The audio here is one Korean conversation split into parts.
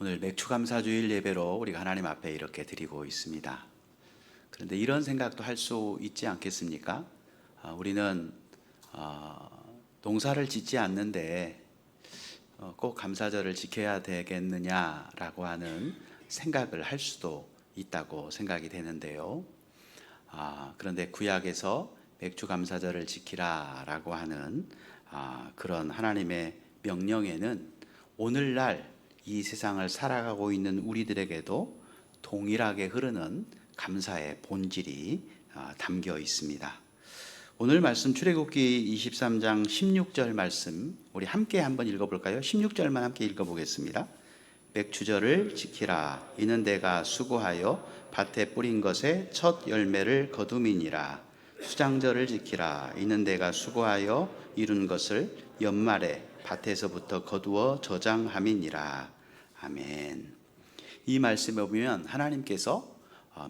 오늘 맥추감사주일 예배로 우리가 하나님 앞에 이렇게 드리고 있습니다. 그런데 이런 생각도 할 수 있지 않겠습니까? 우리는 농사를 짓지 않는데 꼭 감사절을 지켜야 되겠느냐라고 하는 생각을 할 수도 있다고 생각이 되는데요. 그런데 구약에서 맥추감사절을 지키라라고 하는 그런 하나님의 명령에는 오늘날 이 세상을 살아가고 있는 우리들에게도 동일하게 흐르는 감사의 본질이 담겨 있습니다. 오늘 말씀 출애굽기 23장 16절 말씀 우리 함께 한번 읽어볼까요? 16절만 함께 읽어보겠습니다. 맥추절을 지키라. 이는 내가 수고하여 밭에 뿌린 것의 첫 열매를 거둠이니라. 수장절을 지키라. 이는 내가 수고하여 이룬 것을 연말에 밭에서부터 거두어 저장함이니라. 아멘. 이 말씀에 보면 하나님께서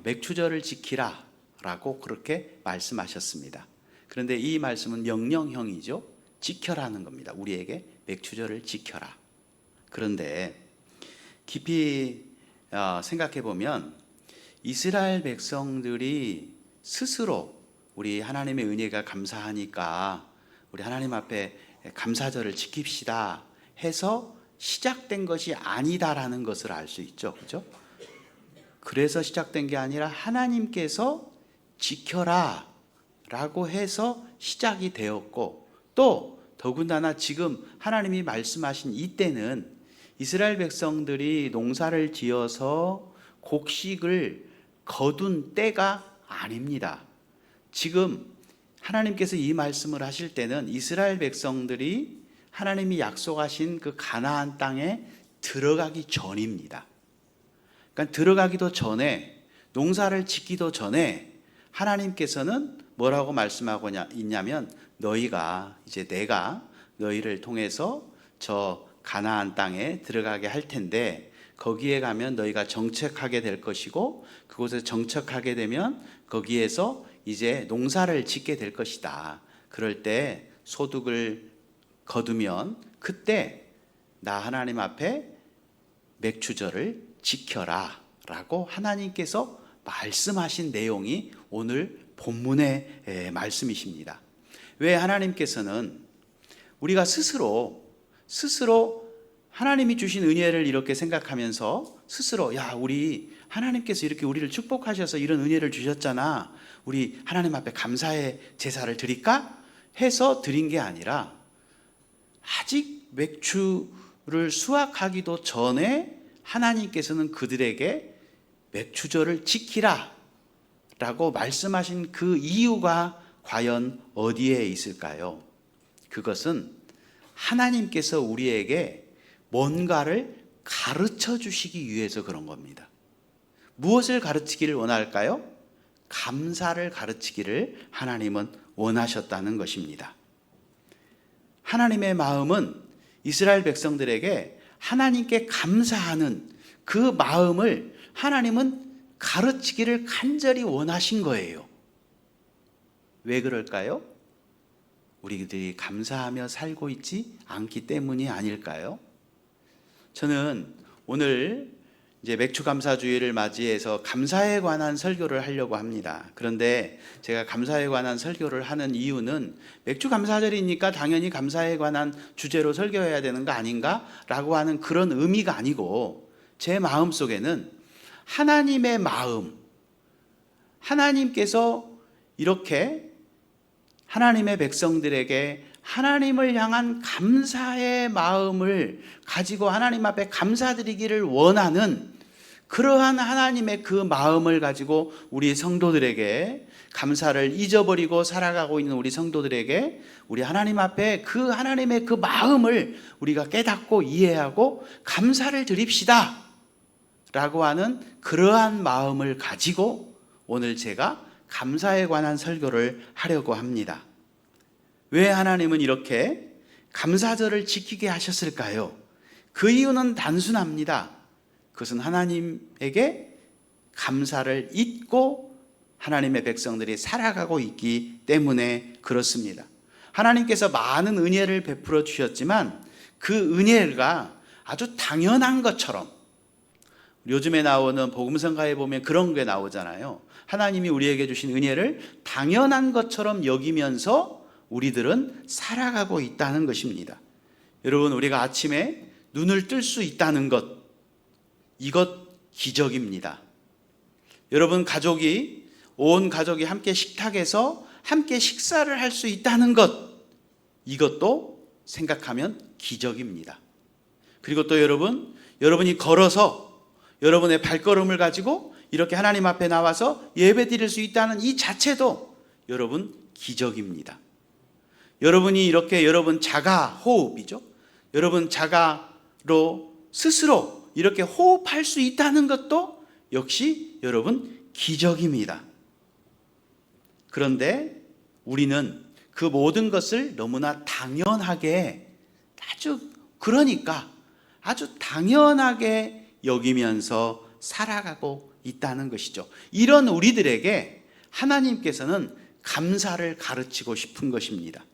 맥추절을 지키라 라고 그렇게 말씀하셨습니다. 그런데 이 말씀은 명령형이죠. 지켜라는 겁니다. 우리에게 맥추절을 지켜라. 그런데 깊이 생각해 보면 이스라엘 백성들이 스스로 우리 하나님의 은혜가 감사하니까 우리 하나님 앞에 감사절을 지킵시다 해서 시작된 것이 아니다라는 것을 알 수 있죠. 그렇죠? 그래서 시작된 게 아니라 하나님께서 지켜라 라고 해서 시작이 되었고, 또 더군다나 지금 하나님이 말씀하신 이때는 이스라엘 백성들이 농사를 지어서 곡식을 거둔 때가 아닙니다. 지금 하나님께서 이 말씀을 하실 때는 이스라엘 백성들이 하나님이 약속하신 그 가나안 땅에 들어가기 전입니다. 그러니까 들어가기도 전에, 농사를 짓기도 전에 하나님께서는 뭐라고 말씀하고 있냐면, 너희가 이제 내가 너희를 통해서 저 가나안 땅에 들어가게 할 텐데 거기에 가면 너희가 정착하게 될 것이고, 그곳에 정착하게 되면 거기에서 이제 농사를 짓게 될 것이다. 그럴 때 소득을 거두면 그때 나 하나님 앞에 맥추절을 지켜라 라고 하나님께서 말씀하신 내용이 오늘 본문의 말씀이십니다. 왜 하나님께서는 우리가 스스로 하나님이 주신 은혜를 이렇게 생각하면서 스스로 우리 하나님께서 이렇게 우리를 축복하셔서 이런 은혜를 주셨잖아, 우리 하나님 앞에 감사의 제사를 드릴까 해서 드린 게 아니라 아직 맥추를 수확하기도 전에 하나님께서는 그들에게 맥추절을 지키라 라고 말씀하신 그 이유가 과연 어디에 있을까요? 그것은 하나님께서 우리에게 뭔가를 가르쳐 주시기 위해서 그런 겁니다. 무엇을 가르치기를 원할까요? 감사를 가르치기를 하나님은 원하셨다는 것입니다. 하나님의 마음은 이스라엘 백성들에게 하나님께 감사하는 그 마음을 하나님은 가르치기를 간절히 원하신 거예요. 왜 그럴까요? 우리들이 감사하며 살고 있지 않기 때문이 아닐까요? 저는 오늘 이제 맥추감사주일을 맞이해서 감사에 관한 설교를 하려고 합니다. 그런데 제가 감사에 관한 설교를 하는 이유는 맥추감사절이니까 당연히 감사에 관한 주제로 설교해야 되는 거 아닌가? 라고 하는 그런 의미가 아니고, 제 마음속에는 하나님의 마음, 하나님께서 이렇게 하나님의 백성들에게 하나님을 향한 감사의 마음을 가지고 하나님 앞에 감사드리기를 원하는 그러한 하나님의 그 마음을 가지고 우리 성도들에게, 감사를 잊어버리고 살아가고 있는 우리 성도들에게 우리 하나님 앞에 그 하나님의 그 마음을 우리가 깨닫고 이해하고 감사를 드립시다 라고 하는 그러한 마음을 가지고 오늘 제가 감사에 관한 설교를 하려고 합니다. 왜 하나님은 이렇게 감사절을 지키게 하셨을까요? 그 이유는 단순합니다. 그것은 하나님에게 감사를 잊고 하나님의 백성들이 살아가고 있기 때문에 그렇습니다. 하나님께서 많은 은혜를 베풀어 주셨지만 그 은혜가 아주 당연한 것처럼, 요즘에 나오는 복음성가에 보면 그런 게 나오잖아요. 하나님이 우리에게 주신 은혜를 당연한 것처럼 여기면서 우리들은 살아가고 있다는 것입니다. 여러분, 우리가 아침에 눈을 뜰 수 있다는 것, 이것 기적입니다. 여러분, 온 가족이 함께 식탁에서 함께 식사를 할 수 있다는 것, 이것도 생각하면 기적입니다. 그리고 또 여러분이 걸어서 여러분의 발걸음을 가지고 이렇게 하나님 앞에 나와서 예배 드릴 수 있다는 이 자체도 여러분 기적입니다. 여러분이 이렇게 여러분 자가 호흡이죠. 여러분 자가로 스스로 이렇게 호흡할 수 있다는 것도 역시 여러분 기적입니다. 그런데 우리는 그 모든 것을 너무나 당연하게 아주 당연하게 여기면서 살아가고 있다는 것이죠. 이런 우리들에게 하나님께서는 감사를 가르치고 싶은 것입니다.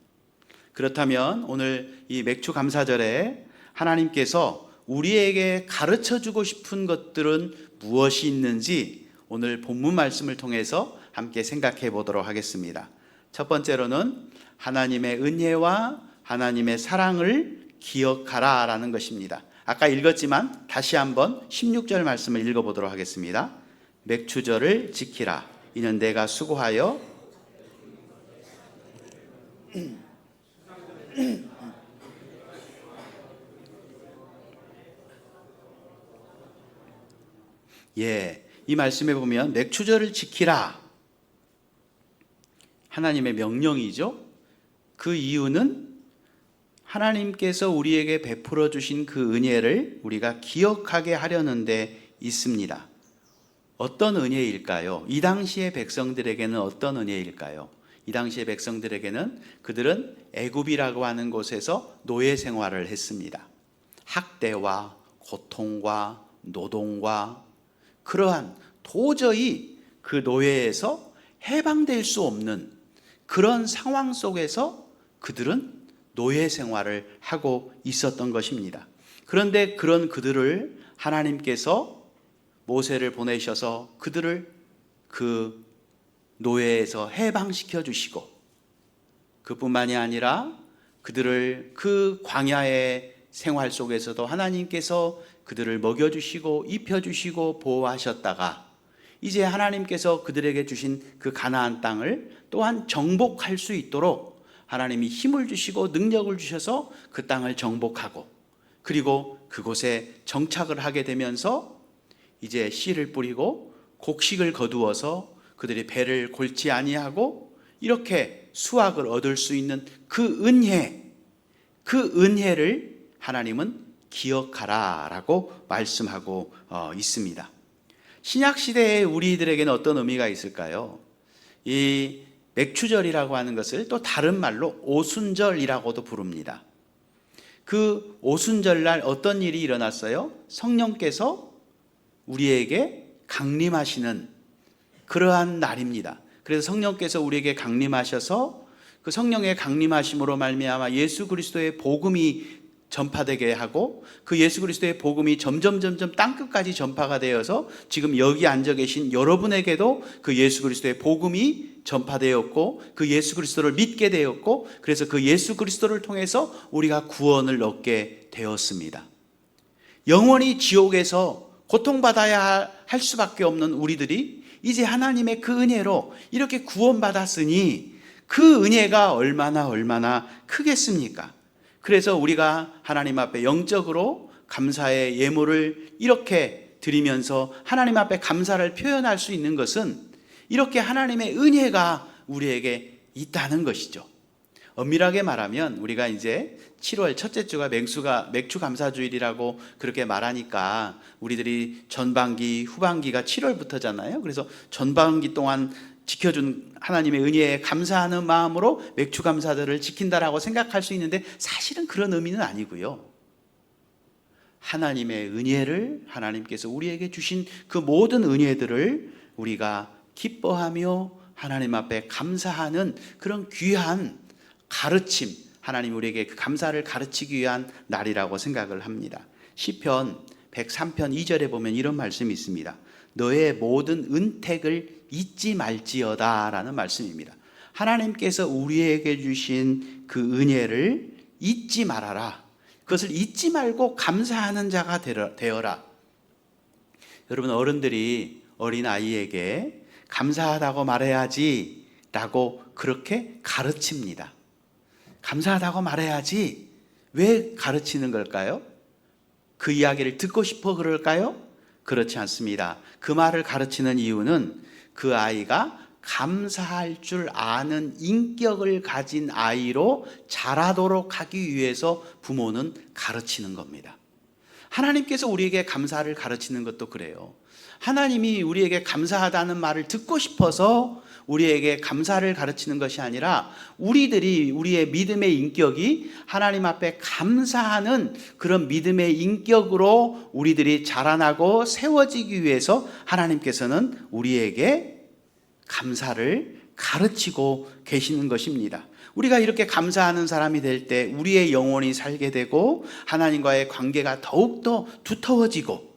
그렇다면 오늘 이 맥주 감사절에 하나님께서 우리에게 가르쳐 주고 싶은 것들은 무엇이 있는지 오늘 본문 말씀을 통해서 함께 생각해 보도록 하겠습니다. 첫 번째로는 하나님의 은혜와 하나님의 사랑을 기억하라 라는 것입니다. 아까 읽었지만 다시 한번 16절 말씀을 읽어보도록 하겠습니다. 맥추절을 지키라. 이는 내가 수고하여 이 말씀에 보면 맥추절을 지키라. 하나님의 명령이죠. 그 이유는 하나님께서 우리에게 베풀어 주신 그 은혜를 우리가 기억하게 하려는 데 있습니다. 어떤 은혜일까요? 이 당시의 백성들에게는 어떤 은혜일까요? 이 당시의 백성들에게는 그들은 애굽이라고 하는 곳에서 노예 생활을 했습니다. 학대와 고통과 노동과 그러한 도저히 그 노예에서 해방될 수 없는 그런 상황 속에서 그들은 노예 생활을 하고 있었던 것입니다. 그런데 그런 그들을 하나님께서 모세를 보내셔서 그들을 그 노예에서 해방시켜 주시고, 그뿐만이 아니라 그들을 그 광야의 생활 속에서도 하나님께서 그들을 먹여주시고 입혀주시고 보호하셨다가 이제 하나님께서 그들에게 주신 그 가나안 땅을 또한 정복할 수 있도록 하나님이 힘을 주시고 능력을 주셔서 그 땅을 정복하고, 그리고 그곳에 정착을 하게 되면서 이제 씨를 뿌리고 곡식을 거두어서 그들이 배를 골지 아니하고 이렇게 수확을 얻을 수 있는 그 은혜를 하나님은 기억하라 라고 말씀하고 있습니다. 신약시대의 우리들에게는 어떤 의미가 있을까요? 이 맥추절이라고 하는 것을 또 다른 말로 오순절이라고도 부릅니다. 그 오순절날 어떤 일이 일어났어요? 성령께서 우리에게 강림하시는 그러한 날입니다. 그래서 성령께서 우리에게 강림하셔서 그 성령의 강림하심으로 말미암아 예수 그리스도의 복음이 전파되게 하고, 그 예수 그리스도의 복음이 점점 땅끝까지 전파가 되어서 지금 여기 앉아 계신 여러분에게도 그 예수 그리스도의 복음이 전파되었고 그 예수 그리스도를 믿게 되었고, 그래서 그 예수 그리스도를 통해서 우리가 구원을 얻게 되었습니다. 영원히 지옥에서 고통받아야 할 수밖에 없는 우리들이 이제 하나님의 그 은혜로 이렇게 구원받았으니 그 은혜가 얼마나 크겠습니까? 그래서 우리가 하나님 앞에 영적으로 감사의 예물을 이렇게 드리면서 하나님 앞에 감사를 표현할 수 있는 것은 이렇게 하나님의 은혜가 우리에게 있다는 것이죠. 엄밀하게 말하면 우리가 이제 7월 첫째 주가 맥주 감사주일이라고 그렇게 말하니까 우리들이 전반기, 후반기가 7월부터잖아요. 그래서 전반기 동안 지켜준 하나님의 은혜에 감사하는 마음으로 맥주 감사들을 지킨다라고 생각할 수 있는데 사실은 그런 의미는 아니고요. 하나님의 은혜를, 하나님께서 우리에게 주신 그 모든 은혜들을 우리가 기뻐하며 하나님 앞에 감사하는 그런 귀한 가르침, 하나님 우리에게 그 감사를 가르치기 위한 날이라고 생각을 합니다. 시편 103편 2절에 보면 이런 말씀이 있습니다. 너의 모든 은택을 잊지 말지어다 라는 말씀입니다. 하나님께서 우리에게 주신 그 은혜를 잊지 말아라. 그것을 잊지 말고 감사하는 자가 되어라. 여러분, 어른들이 어린아이에게 감사하다고 말해야지 라고 그렇게 가르칩니다. 감사하다고 말해야지. 왜 가르치는 걸까요? 그 이야기를 듣고 싶어 그럴까요? 그렇지 않습니다. 그 말을 가르치는 이유는 그 아이가 감사할 줄 아는 인격을 가진 아이로 자라도록 하기 위해서 부모는 가르치는 겁니다. 하나님께서 우리에게 감사를 가르치는 것도 그래요. 하나님이 우리에게 감사하다는 말을 듣고 싶어서 우리에게 감사를 가르치는 것이 아니라 우리의 믿음의 인격이 하나님 앞에 감사하는 그런 믿음의 인격으로 우리들이 자라나고 세워지기 위해서 하나님께서는 우리에게 감사를 가르치고 계시는 것입니다. 우리가 이렇게 감사하는 사람이 될 때 우리의 영혼이 살게 되고 하나님과의 관계가 더욱더 두터워지고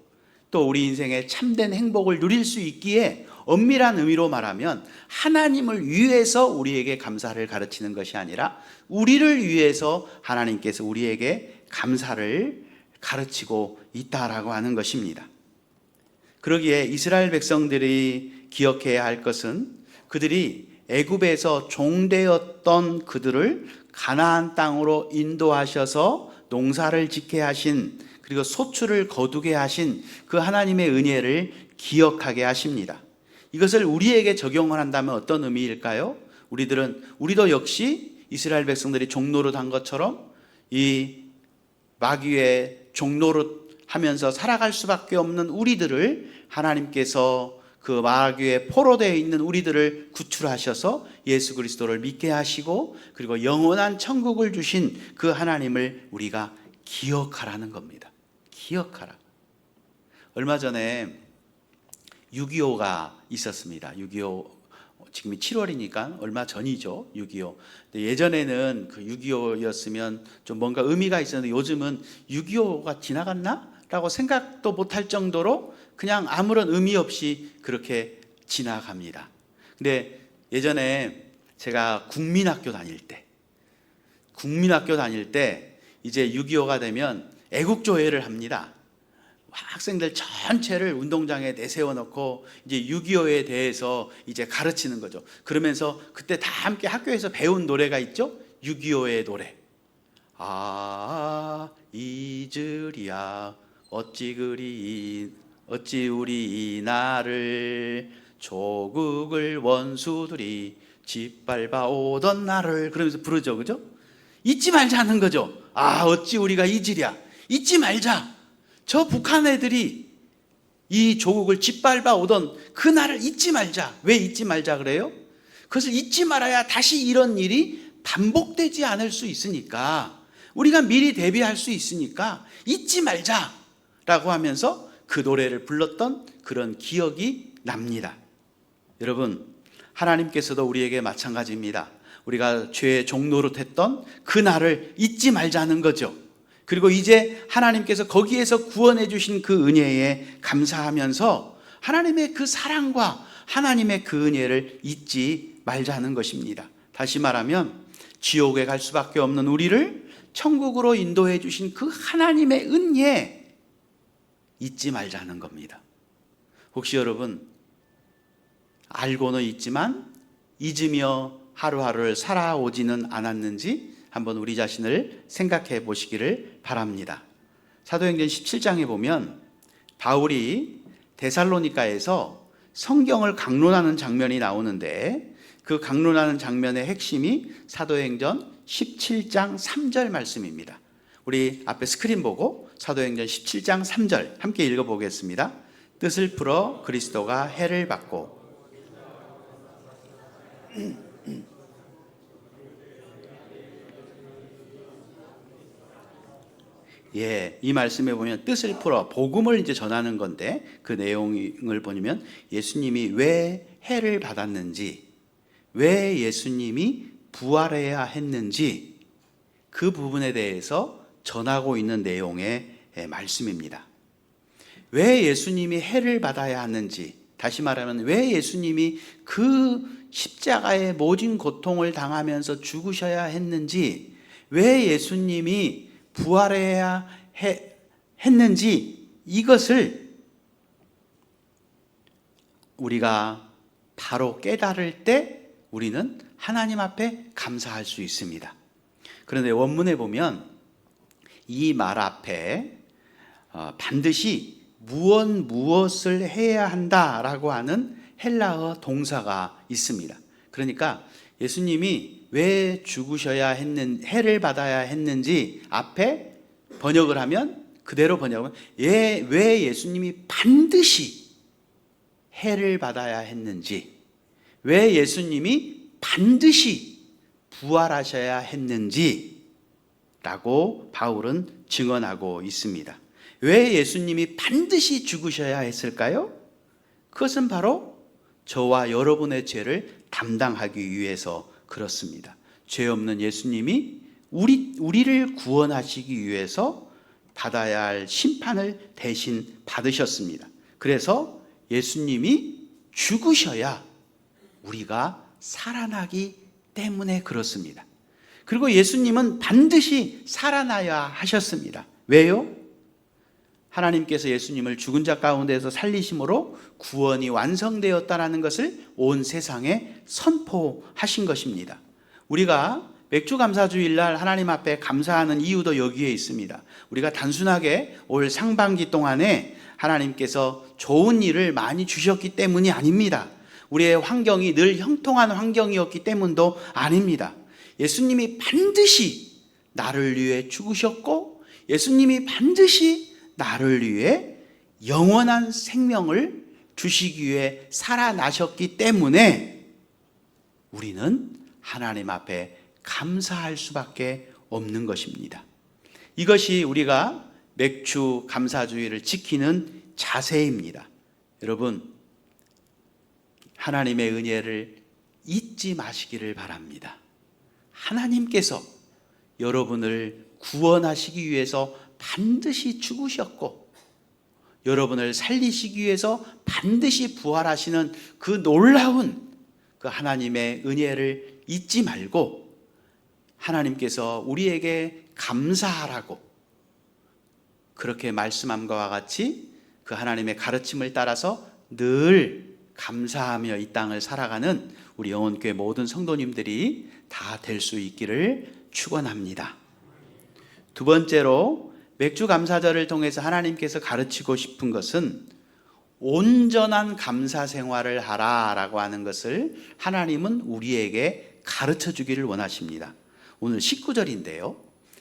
또 우리 인생의 참된 행복을 누릴 수 있기에 엄밀한 의미로 말하면 하나님을 위해서 우리에게 감사를 가르치는 것이 아니라 우리를 위해서 하나님께서 우리에게 감사를 가르치고 있다라고 하는 것입니다. 그러기에 이스라엘 백성들이 기억해야 할 것은 그들이 애굽에서 종되었던 그들을 가나안 땅으로 인도하셔서 농사를 짓게 하신 그리고 소출을 거두게 하신 그 하나님의 은혜를 기억하게 하십니다. 이것을 우리에게 적용을 한다면 어떤 의미일까요? 우리도 역시 이스라엘 백성들이 종노릇 한 것처럼 이 마귀의 종노릇 하면서 살아갈 수밖에 없는 우리들을 하나님께서 그 마귀의 포로되어 있는 우리들을 구출하셔서 예수 그리스도를 믿게 하시고 그리고 영원한 천국을 주신 그 하나님을 우리가 기억하라는 겁니다. 기억하라. 얼마 전에 6.25가 있었습니다. 6.25 지금이 7월이니까 얼마 전이죠. 6.25. 예전에는 그 6.25였으면 좀 뭔가 의미가 있었는데 요즘은 6.25가 지나갔나? 라고 생각도 못할 정도로 그냥 아무런 의미 없이 그렇게 지나갑니다. 근데 예전에 제가 국민학교 다닐 때 이제 6.25가 되면 애국조회를 합니다. 학생들 전체를 운동장에 내세워 놓고 이제 6.25에 대해서 이제 가르치는 거죠. 그러면서 그때 다 함께 학교에서 배운 노래가 있죠. 6.25의 노래. 아, 잊으랴 어찌 우리 이 나를 조국을 원수들이 짓밟아 오던 날을 그러면서 부르죠. 그죠? 잊지 말자는 거죠. 아, 어찌 우리가 잊으랴. 잊지 말자. 저 북한 애들이 이 조국을 짓밟아 오던 그 날을 잊지 말자. 왜 잊지 말자 그래요? 그것을 잊지 말아야 다시 이런 일이 반복되지 않을 수 있으니까 우리가 미리 대비할 수 있으니까 잊지 말자라고 하면서 그 노래를 불렀던 그런 기억이 납니다. 여러분, 하나님께서도 우리에게 마찬가지입니다. 우리가 죄의 종노릇했던 그 날을 잊지 말자는 거죠. 그리고 이제 하나님께서 거기에서 구원해 주신 그 은혜에 감사하면서 하나님의 그 사랑과 하나님의 그 은혜를 잊지 말자는 것입니다. 다시 말하면 지옥에 갈 수밖에 없는 우리를 천국으로 인도해 주신 그 하나님의 은혜 잊지 말자는 겁니다. 혹시 여러분 알고는 있지만 잊으며 하루하루를 살아오지는 않았는지 한번 우리 자신을 생각해 보시기를 바랍니다. 사도행전 17장에 보면 바울이 데살로니가에서 성경을 강론하는 장면이 나오는데 그 강론하는 장면의 핵심이 사도행전 17장 3절 말씀입니다. 우리 앞에 스크린 보고 사도행전 17장 3절 함께 읽어보겠습니다. 뜻을 풀어 그리스도가 해를 받고 이 말씀에 보면 뜻을 풀어 복음을 이제 전하는 건데 그 내용을 보면 예수님이 왜 해를 받았는지, 왜 예수님이 부활해야 했는지 그 부분에 대해서 전하고 있는 내용의 말씀입니다. 왜 예수님이 해를 받아야 하는지, 다시 말하면 왜 예수님이 그 십자가의 모진 고통을 당하면서 죽으셔야 했는지, 왜 예수님이 부활해야 했는지, 이것을 우리가 바로 깨달을 때 우리는 하나님 앞에 감사할 수 있습니다. 그런데 원문에 보면 이 말 앞에 반드시 무엇을 해야 한다라고 하는 헬라어 동사가 있습니다. 그러니까 예수님이 왜 죽으셔야 해를 받아야 했는지 앞에 번역을 하면, 그대로 번역하면 왜 예수님이 반드시 해를 받아야 했는지, 왜 예수님이 반드시 부활하셔야 했는지 라고 바울은 증언하고 있습니다. 왜 예수님이 반드시 죽으셔야 했을까요? 그것은 바로 저와 여러분의 죄를 담당하기 위해서 그렇습니다. 죄 없는 예수님이 우리를 구원하시기 위해서 받아야 할 심판을 대신 받으셨습니다. 그래서 예수님이 죽으셔야 우리가 살아나기 때문에 그렇습니다. 그리고 예수님은 반드시 살아나야 하셨습니다. 왜요? 하나님께서 예수님을 죽은 자 가운데서 살리심으로 구원이 완성되었다는 것을 온 세상에 선포하신 것입니다. 우리가 맥주감사주일날 하나님 앞에 감사하는 이유도 여기에 있습니다. 우리가 단순하게 올 상반기 동안에 하나님께서 좋은 일을 많이 주셨기 때문이 아닙니다. 우리의 환경이 늘 형통한 환경이었기 때문도 아닙니다. 예수님이 반드시 나를 위해 죽으셨고, 예수님이 반드시 나를 위해 영원한 생명을 주시기 위해 살아나셨기 때문에 우리는 하나님 앞에 감사할 수밖에 없는 것입니다. 이것이 우리가 맥주 감사주의를 지키는 자세입니다. 여러분, 하나님의 은혜를 잊지 마시기를 바랍니다. 하나님께서 여러분을 구원하시기 위해서 반드시 죽으셨고, 여러분을 살리시기 위해서 반드시 부활하시는 그 놀라운 그 하나님의 은혜를 잊지 말고, 하나님께서 우리에게 감사하라고 그렇게 말씀함과 같이 그 하나님의 가르침을 따라서 늘 감사하며 이 땅을 살아가는 우리 영혼교회 모든 성도님들이 다 될 수 있기를 축원합니다. 두 번째로 맥주 감사절을 통해서 하나님께서 가르치고 싶은 것은 온전한 감사 생활을 하라라고 하는 것을 하나님은 우리에게 가르쳐 주기를 원하십니다. 오늘 19절인데요.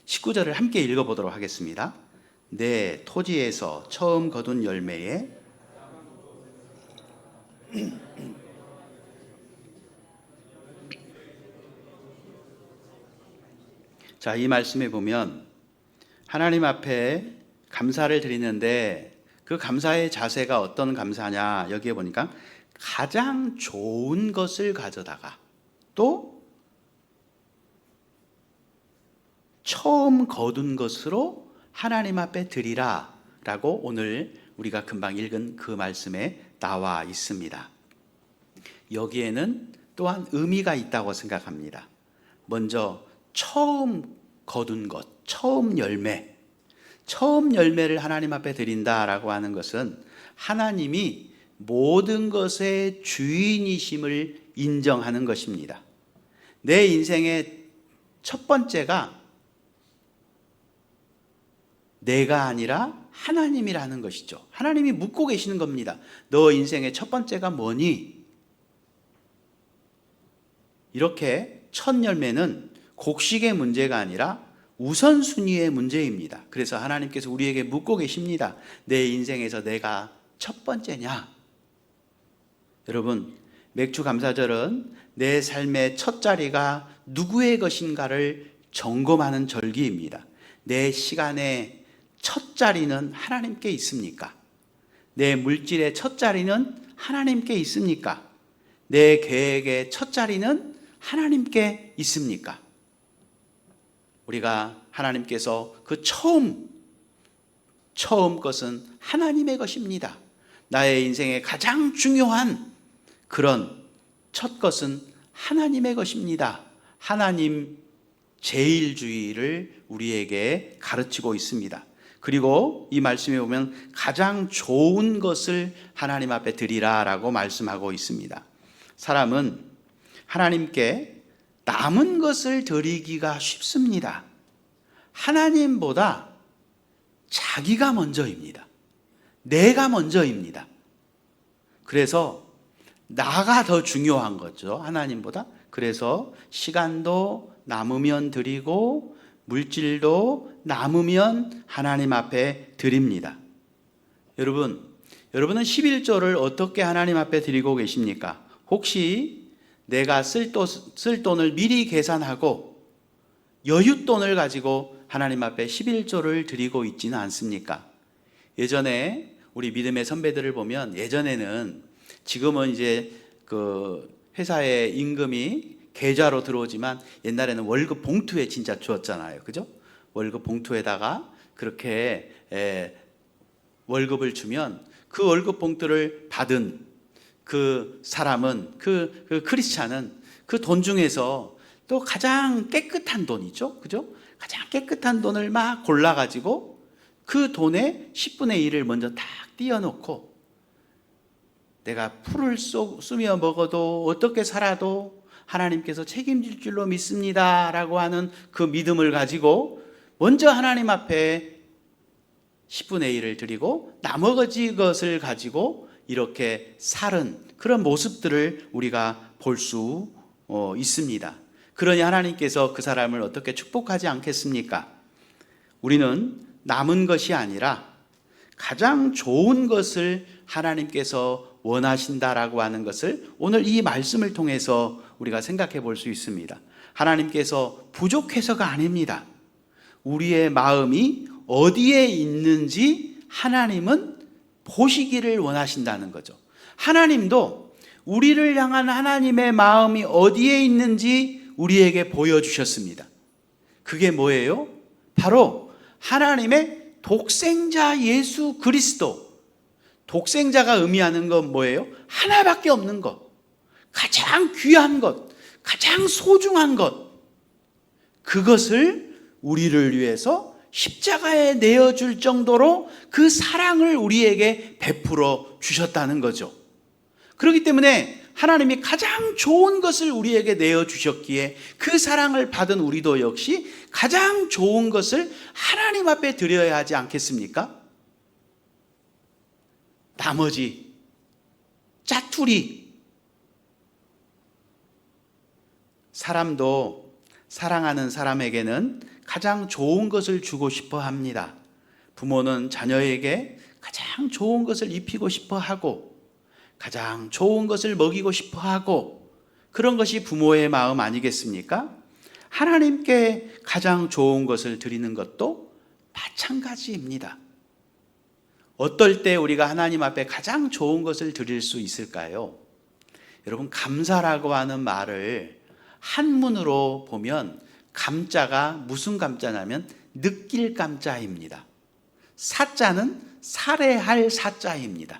19절을 함께 읽어보도록 하겠습니다. 내 토지에서 처음 거둔 열매에 자, 이 말씀에 보면 하나님 앞에 감사를 드리는데 그 감사의 자세가 어떤 감사냐, 여기에 보니까 가장 좋은 것을 가져다가 또 처음 거둔 것으로 하나님 앞에 드리라 라고 오늘 우리가 금방 읽은 그 말씀에 나와 있습니다. 여기에는 또한 의미가 있다고 생각합니다. 먼저 처음 거둔 것, 처음 열매를 하나님 앞에 드린다라고 하는 것은 하나님이 모든 것의 주인이심을 인정하는 것입니다. 내 인생의 첫 번째가 내가 아니라 하나님이라는 것이죠. 하나님이 묻고 계시는 겁니다. 너 인생의 첫 번째가 뭐니? 이렇게 첫 열매는 곡식의 문제가 아니라 우선순위의 문제입니다. 그래서 하나님께서 우리에게 묻고 계십니다. 내 인생에서 내가 첫 번째냐? 여러분, 맥주 감사절은 내 삶의 첫 자리가 누구의 것인가를 점검하는 절기입니다. 내 시간의 첫 자리는 하나님께 있습니까? 내 물질의 첫 자리는 하나님께 있습니까? 내 계획의 첫 자리는 하나님께 있습니까? 우리가 하나님께서 그 처음 처음 것은 하나님의 것입니다. 나의 인생의 가장 중요한 그런 첫 것은 하나님의 것입니다. 하나님 제일주의를 우리에게 가르치고 있습니다. 그리고 이 말씀에 보면 가장 좋은 것을 하나님 앞에 드리라 라고 말씀하고 있습니다. 사람은 하나님께 남은 것을 드리기가 쉽습니다. 하나님보다 자기가 먼저입니다. 내가 먼저입니다. 그래서 나가 더 중요한 거죠, 하나님보다. 그래서 시간도 남으면 드리고 물질도 남으면 하나님 앞에 드립니다. 여러분은 11조를 어떻게 하나님 앞에 드리고 계십니까? 혹시 내가 쓸 돈을 미리 계산하고 여윳돈을 가지고 하나님 앞에 11조를 드리고 있지는 않습니까? 예전에 우리 믿음의 선배들을 보면, 예전에는, 지금은 이제 그 회사의 임금이 계좌로 들어오지만 옛날에는 월급 봉투에 진짜 주었잖아요. 그죠? 월급 봉투에다가 그렇게 월급을 주면 그 월급 봉투를 받은 그 사람은, 그 크리스찬은 그 돈 중에서 또 가장 깨끗한 돈이죠. 그죠? 가장 깨끗한 돈을 막 골라가지고 그 돈의 10분의 1을 먼저 딱 띄워놓고, 내가 풀을 쏘며 먹어도 어떻게 살아도 하나님께서 책임질 줄로 믿습니다 라고 하는 그 믿음을 가지고 먼저 하나님 앞에 10분의 1을 드리고 나머지 것을 가지고 이렇게 사는 그런 모습들을 우리가 볼 수 있습니다. 그러니 하나님께서 그 사람을 어떻게 축복하지 않겠습니까? 우리는 남은 것이 아니라 가장 좋은 것을 하나님께서 원하신다라고 하는 것을 오늘 이 말씀을 통해서 우리가 생각해 볼 수 있습니다. 하나님께서 부족해서가 아닙니다. 우리의 마음이 어디에 있는지 하나님은 보시기를 원하신다는 거죠. 하나님도 우리를 향한 하나님의 마음이 어디에 있는지 우리에게 보여주셨습니다. 그게 뭐예요? 바로 하나님의 독생자 예수 그리스도. 독생자가 의미하는 건 뭐예요? 하나밖에 없는 것, 가장 귀한 것, 가장 소중한 것, 그것을 우리를 위해서 십자가에 내어줄 정도로 그 사랑을 우리에게 베풀어 주셨다는 거죠. 그렇기 때문에 하나님이 가장 좋은 것을 우리에게 내어주셨기에 그 사랑을 받은 우리도 역시 가장 좋은 것을 하나님 앞에 드려야 하지 않겠습니까? 나머지 짜투리, 사람도 사랑하는 사람에게는 가장 좋은 것을 주고 싶어 합니다. 부모는 자녀에게 가장 좋은 것을 입히고 싶어 하고 가장 좋은 것을 먹이고 싶어 하고, 그런 것이 부모의 마음 아니겠습니까? 하나님께 가장 좋은 것을 드리는 것도 마찬가지입니다. 어떨 때 우리가 하나님 앞에 가장 좋은 것을 드릴 수 있을까요? 여러분, 감사라고 하는 말을 한문으로 보면 감자가 무슨 감자냐면 느낄 감자입니다. 사자는 살해할 사자입니다.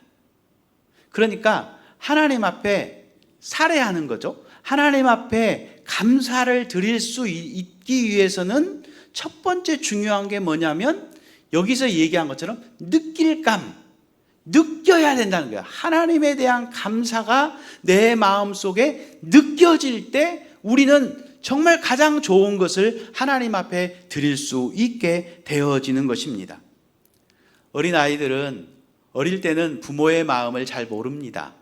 그러니까 하나님 앞에 살해하는 거죠. 하나님 앞에 감사를 드릴 수 있기 위해서는 첫 번째 중요한 게 뭐냐면 여기서 얘기한 것처럼 느껴야 된다는 거예요. 하나님에 대한 감사가 내 마음속에 느껴질 때 우리는 정말 가장 좋은 것을 하나님 앞에 드릴 수 있게 되어지는 것입니다. 어린아이들은 어릴 때는 부모의 마음을 잘 모릅니다.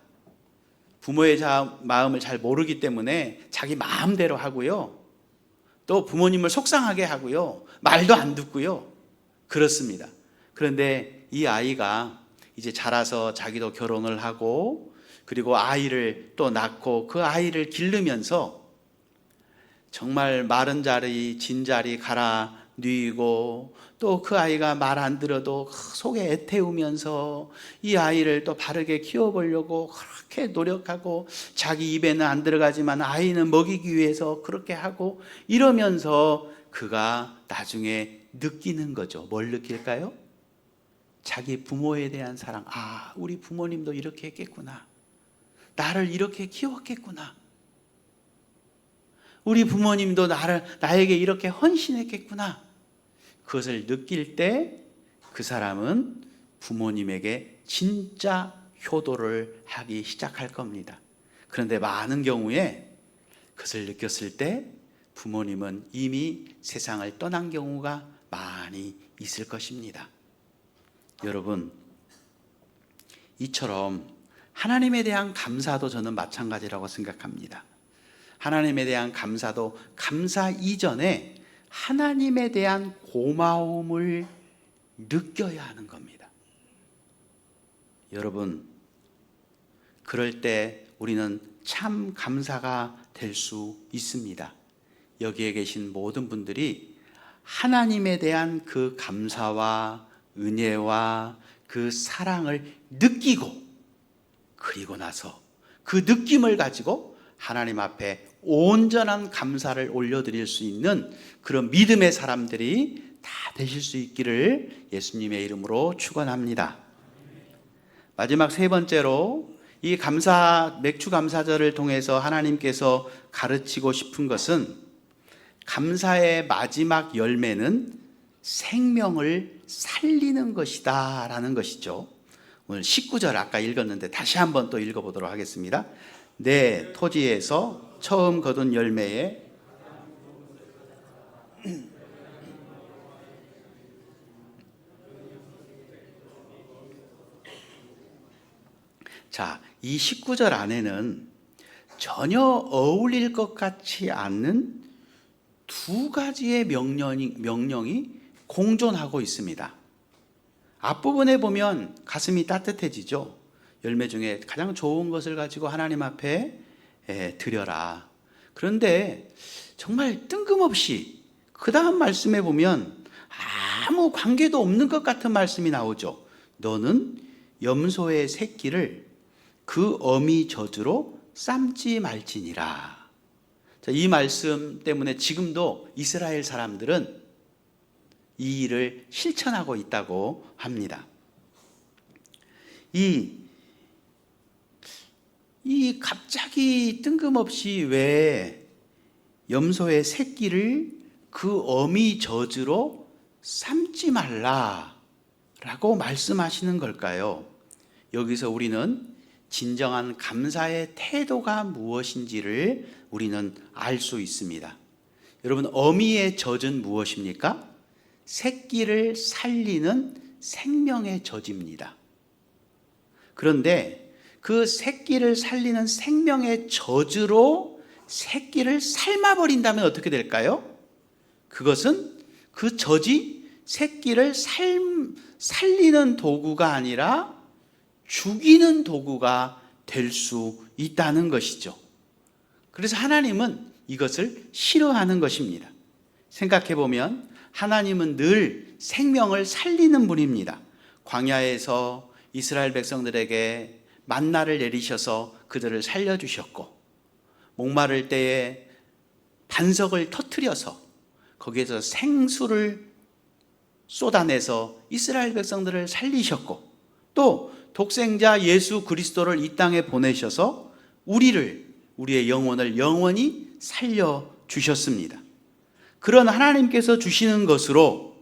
부모의 마음을 잘 모르기 때문에 자기 마음대로 하고요. 또 부모님을 속상하게 하고요. 말도 안 듣고요. 그렇습니다. 그런데 이 아이가 이제 자라서 자기도 결혼을 하고 그리고 아이를 또 낳고 그 아이를 기르면서 정말 마른 자리, 진 자리 갈아 뉘고 또 그 아이가 말 안 들어도 속에 애태우면서 이 아이를 또 바르게 키워보려고 그렇게 노력하고 자기 입에는 안 들어가지만 아이는 먹이기 위해서 그렇게 하고 이러면서 그가 나중에 느끼는 거죠. 뭘 느낄까요? 자기 부모에 대한 사랑. 아, 우리 부모님도 이렇게 했겠구나. 나를 이렇게 키웠겠구나. 우리 부모님도 나에게 이렇게 헌신했겠구나. 그것을 느낄 때 그 사람은 부모님에게 진짜 효도를 하기 시작할 겁니다. 그런데 많은 경우에 그것을 느꼈을 때 부모님은 이미 세상을 떠난 경우가 많이 있을 것입니다. 여러분, 이처럼 하나님에 대한 감사도 저는 마찬가지라고 생각합니다. 하나님에 대한 감사도 감사 이전에 하나님에 대한 고마움을 느껴야 하는 겁니다. 여러분, 그럴 때 우리는 참 감사가 될 수 있습니다. 여기에 계신 모든 분들이 하나님에 대한 그 감사와 은혜와 그 사랑을 느끼고, 그리고 나서 그 느낌을 가지고 하나님 앞에 온전한 감사를 올려드릴 수 있는 그런 믿음의 사람들이 다 되실 수 있기를 예수님의 이름으로 축원합니다. 마지막 세 번째로 이 맥주 감사절을 통해서 하나님께서 가르치고 싶은 것은 감사의 마지막 열매는 생명을 살리는 것이다 라는 것이죠. 오늘 19절 아까 읽었는데 다시 한번 또 읽어보도록 하겠습니다. 내 토지에서 처음 거둔 열매에 자, 이 19절 안에는 전혀 어울릴 것 같지 않는 두 가지의 명령이 공존하고 있습니다. 앞부분에 보면 가슴이 따뜻해지죠. 열매 중에 가장 좋은 것을 가지고 하나님 앞에 드려라. 그런데 정말 뜬금없이 그 다음 말씀에 보면 아무 관계도 없는 것 같은 말씀이 나오죠. 너는 염소의 새끼를 그 어미 젖으로 삶지 말지니라. 자, 이 말씀 때문에 지금도 이스라엘 사람들은 이 일을 실천하고 있다고 합니다. 이 갑자기 뜬금없이 왜 염소의 새끼를 그 어미 젖으로 삶지 말라라고 말씀하시는 걸까요? 여기서 우리는 진정한 감사의 태도가 무엇인지를 우리는 알 수 있습니다. 여러분, 어미의 젖은 무엇입니까? 새끼를 살리는 생명의 젖입니다. 그런데 그 새끼를 살리는 생명의 젖으로 새끼를 삶아버린다면 어떻게 될까요? 그것은 그 젖이 새끼를 살리는 도구가 아니라 죽이는 도구가 될 수 있다는 것이죠. 그래서 하나님은 이것을 싫어하는 것입니다. 생각해 보면 하나님은 늘 생명을 살리는 분입니다. 광야에서 이스라엘 백성들에게 만나를 내리셔서 그들을 살려주셨고, 목마를 때에 반석을 터뜨려서 거기에서 생수를 쏟아내서 이스라엘 백성들을 살리셨고, 또 독생자 예수 그리스도를 이 땅에 보내셔서 우리의 영혼을 영원히 살려주셨습니다. 그런 하나님께서 주시는 것으로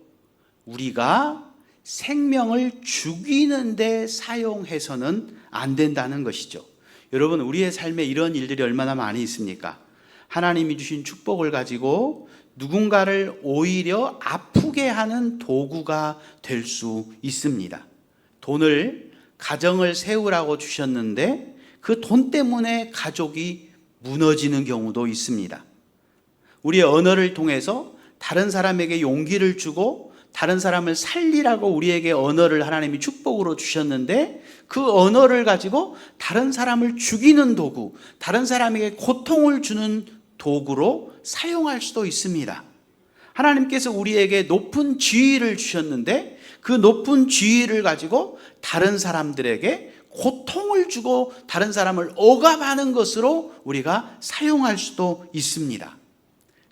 우리가 생명을 죽이는 데 사용해서는 안 된다는 것이죠. 여러분, 우리의 삶에 이런 일들이 얼마나 많이 있습니까? 하나님이 주신 축복을 가지고 누군가를 오히려 아프게 하는 도구가 될 수 있습니다. 돈을, 가정을 세우라고 주셨는데 그 돈 때문에 가족이 무너지는 경우도 있습니다. 우리의 언어를 통해서 다른 사람에게 용기를 주고 다른 사람을 살리라고 우리에게 언어를 하나님이 축복으로 주셨는데 그 언어를 가지고 다른 사람을 죽이는 도구, 다른 사람에게 고통을 주는 도구로 사용할 수도 있습니다. 하나님께서 우리에게 높은 지위를 주셨는데 그 높은 지위를 가지고 다른 사람들에게 고통을 주고 다른 사람을 억압하는 것으로 우리가 사용할 수도 있습니다.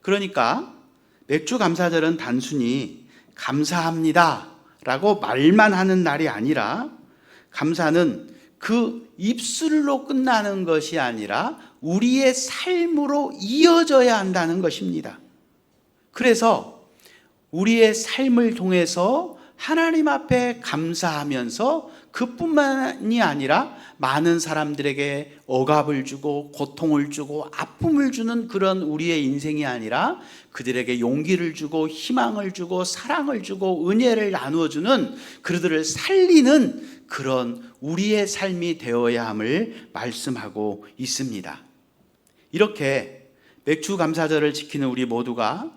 그러니까 맥주 감사절은 단순히 감사합니다 라고 말만 하는 날이 아니라 감사는 그 입술로 끝나는 것이 아니라 우리의 삶으로 이어져야 한다는 것입니다. 그래서 우리의 삶을 통해서 하나님 앞에 감사하면서 그뿐만이 아니라 많은 사람들에게 억압을 주고 고통을 주고 아픔을 주는 그런 우리의 인생이 아니라 그들에게 용기를 주고 희망을 주고 사랑을 주고 은혜를 나누어 주는 그들을 살리는 그런 우리의 삶이 되어야 함을 말씀하고 있습니다. 이렇게 맥주 감사절을 지키는 우리 모두가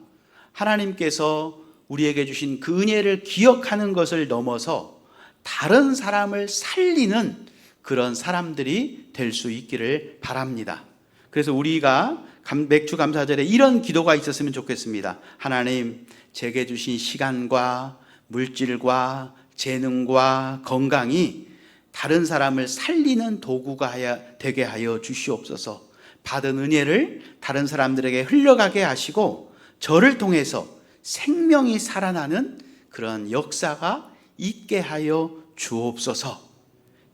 하나님께서 우리에게 주신 그 은혜를 기억하는 것을 넘어서 다른 사람을 살리는 그런 사람들이 될 수 있기를 바랍니다. 그래서 우리가 맥주 감사절에 이런 기도가 있었으면 좋겠습니다. 하나님, 제게 주신 시간과 물질과 재능과 건강이 다른 사람을 살리는 도구가 되게 하여 주시옵소서. 받은 은혜를 다른 사람들에게 흘러가게 하시고 저를 통해서 생명이 살아나는 그런 역사가 있게 하여 주옵소서.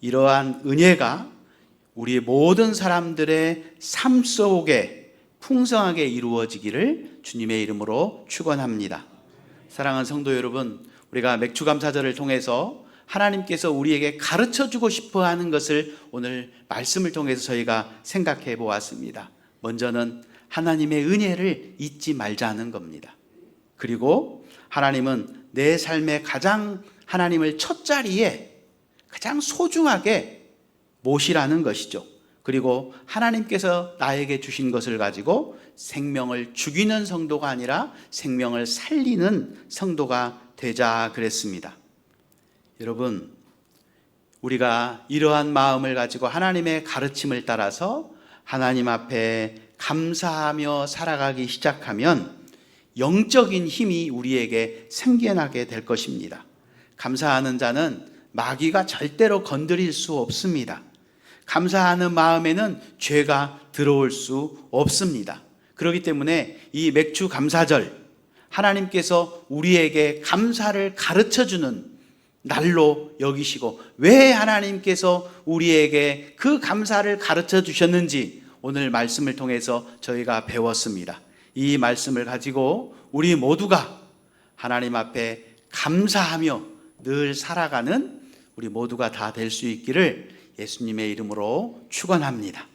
이러한 은혜가 우리 모든 사람들의 삶 속에 풍성하게 이루어지기를 주님의 이름으로 축원합니다. 사랑하는 성도 여러분, 우리가 맥주감사절을 통해서 하나님께서 우리에게 가르쳐 주고 싶어 하는 것을 오늘 말씀을 통해서 저희가 생각해 보았습니다. 먼저는 하나님의 은혜를 잊지 말자는 겁니다. 그리고 하나님은 내 삶의 가장 하나님을 첫 자리에 가장 소중하게 모시라는 것이죠. 그리고 하나님께서 나에게 주신 것을 가지고 생명을 죽이는 성도가 아니라 생명을 살리는 성도가 되자 그랬습니다. 여러분, 우리가 이러한 마음을 가지고 하나님의 가르침을 따라서 하나님 앞에 감사하며 살아가기 시작하면 영적인 힘이 우리에게 생겨나게 될 것입니다. 감사하는 자는 마귀가 절대로 건드릴 수 없습니다. 감사하는 마음에는 죄가 들어올 수 없습니다. 그렇기 때문에 이 맥주 감사절, 하나님께서 우리에게 감사를 가르쳐주는 날로 여기시고, 왜 하나님께서 우리에게 그 감사를 가르쳐 주셨는지 오늘 말씀을 통해서 저희가 배웠습니다. 이 말씀을 가지고 우리 모두가 하나님 앞에 감사하며 늘 살아가는 우리 모두가 다 될 수 있기를 예수님의 이름으로 축원합니다.